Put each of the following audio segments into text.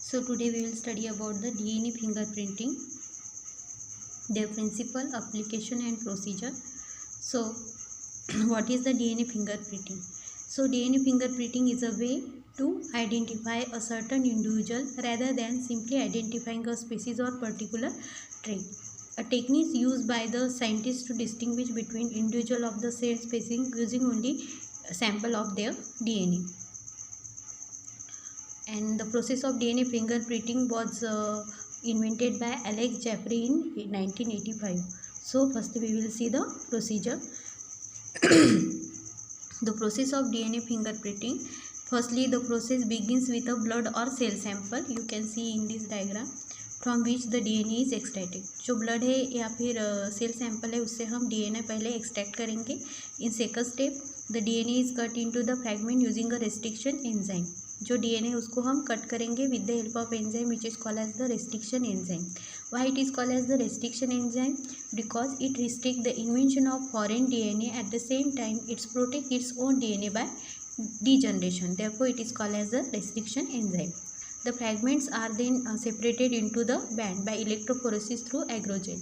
So today we will study about the DNA fingerprinting, their principle, application and procedure. So what is the DNA fingerprinting? So DNA fingerprinting is a way to identify a certain individual rather than simply identifying a species or particular trait. A technique used by the scientists to distinguish between individual of the same species using only a sample of their DNA. And the process of DNA fingerprinting was invented by Alex Jeffrey in 1985. So first we will see the procedure. The process of DNA fingerprinting. Firstly, the process begins with a blood or cell sample. You can see in this diagram, from which the DNA is extracted. जो blood है या फिर cell sample है उससे हम DNA पहले extract करेंगे. In second step, the DNA is cut into the fragment using a restriction enzyme. जो DNA है उसको हम कट करेंगे with the help of enzyme which is called as the restriction enzyme. Why it is called as the restriction enzyme? Because it restricts the invention of foreign DNA. At the same time, it protects its own DNA by degeneration. Therefore, it is called as the restriction enzyme. The fragments are then separated into the band by electrophoresis through agrogel.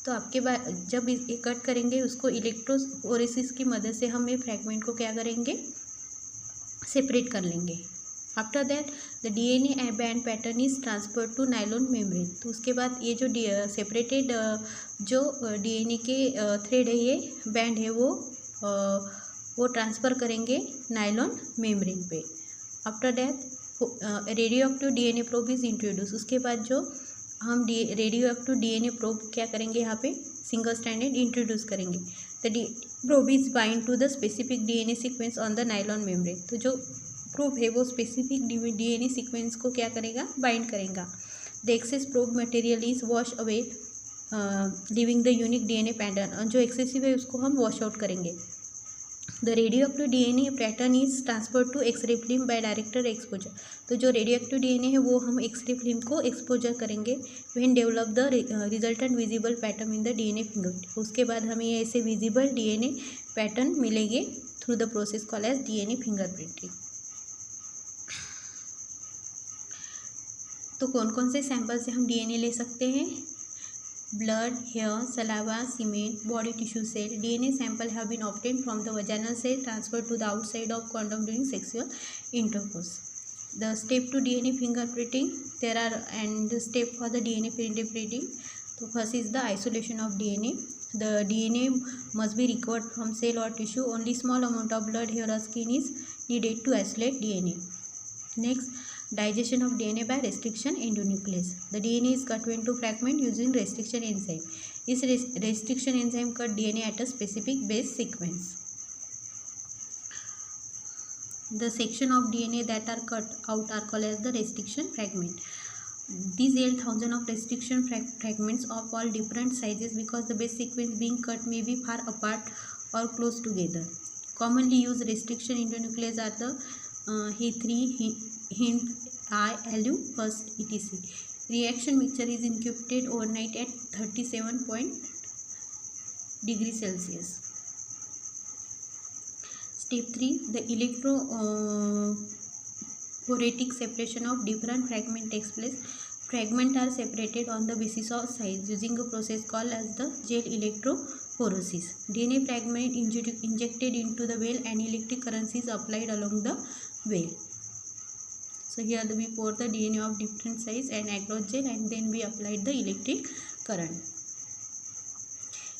तो आपके बाद जब ये cut करेंगे उसको electrophoresis की मदद से हम ये फ्रैगमेंट को क्या करेंगे, सेपरेट कर लेंगे. After that the DNA band pattern is transfer to nylon membrane. तो उसके बाद ये जो सेपरेटेड जो DNA के थ्रेड है, ये बैंड है, वो ट्रांसफ़र करेंगे नायलॉन मेम्ब्रेन पे. After that radio active DNA probe is introduce. उसके बाद जो हम रेडियो एक्टिव DNA प्रोब क्या करेंगे, यहाँ पे सिंगल स्ट्रैंडेड इंट्रोड्यूस करेंगे. The probe is bind to the specific DNA sequence on the nylon membrane. तो जो प्रोब है वो स्पेसिफिक DNA सीक्वेंस को क्या करेगा, बाइंड करेगा. The excess probe material is wash away leaving the unique DNA pattern. जो एक्सेसिव है उसको हम वॉश आउट करेंगे. The radio active DNA pattern is transfer to x-ray film by director exposure. तो जो रेडियो एक्टिव DNA है वो हम एक्सरे फिल्म को एक्सपोजर करेंगे. When develop the resultant visible pattern in the DNA fingerprint. उसके बाद हमें ऐसे विजिबल DNA पैटर्न मिलेंगे through the process called as DNA fingerprinting. तो कौन कौन से सैंपल से हम DNA ले सकते हैं? Blood, hair, saliva, semen, body tissue cell. DNA sample have been obtained from the vaginal cell transfer to the outside of condom during sexual intercourse. The step to DNA fingerprinting. There are and step for the DNA fingerprinting. तो first is the isolation of DNA. The DNA must be recovered from cell or tissue. Only small amount of blood, hair or skin is needed to isolate DNA. Next, digestion of DNA by restriction endonuclease. The DNA is cut into fragment using restriction enzyme. इस restriction enzyme cut DNA at a specific base sequence. The section of DNA that are cut out are called as the restriction fragment. These yield thousands of restriction fragments of all different sizes because the base sequence being cut may be far apart or close together. Commonly used restriction endonuclease are the He3, Hint, I, Alu, first, etc. Reaction mixture is incubated overnight at 37 degrees Celsius. Step 3. The electrophoretic separation of different fragments takes place. Fragments are separated on the basis of size using a process called as the gel electrophoresis. DNA fragment injected into the well and electric current is applied along the well. So here we pour the DNA of different size and agrogel and then we applied the electric current.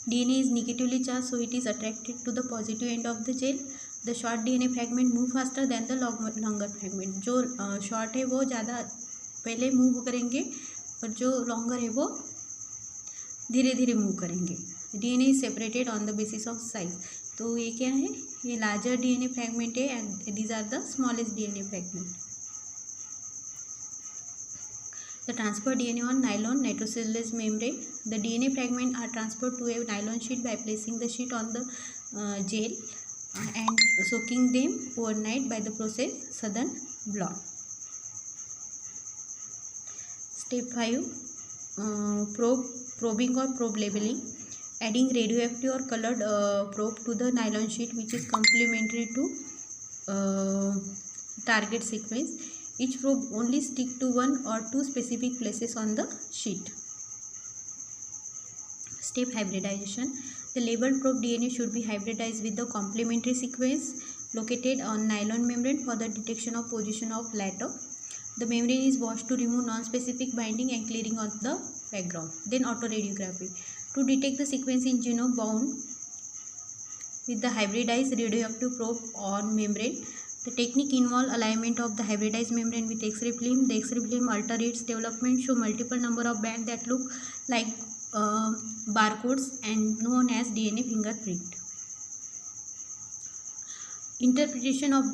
DNA is negatively charged, so it is attracted to the positive end of the gel. The short DNA fragment move faster than the longer fragment. जो short है वो ज़्यादा पहले move करेंगे और जो longer है वो धीरे धीरे मूव करेंगे. DNA is separated on the basis of size. तो ये क्या है, ये लार्जर DNA फ्रैगमेंट है and these are the smallest DNA fragment. The transfer DNA on nylon nitrocellulose membrane. The DNA fragments are transferred to a nylon sheet by placing the sheet on the gel and soaking them overnight by the process Southern blot. Step 5. Probing or probe labeling. Adding radioactive or colored probe to the nylon sheet which is complementary to target sequence. Each probe only stick to one or two specific places on the sheet. Step hybridization. The labeled probe DNA should be hybridized with the complementary sequence located on nylon membrane for the detection of position of latter. The membrane is washed to remove non-specific binding and clearing of the background. Then autoradiography. To detect the sequence in genome bound with the hybridized radioactive probe on membrane, the technique involves alignment of the hybridized membrane with X-ray film. The X-ray film alter its development, show multiple number of bands that look like barcodes and known as DNA fingerprint. Interpretation of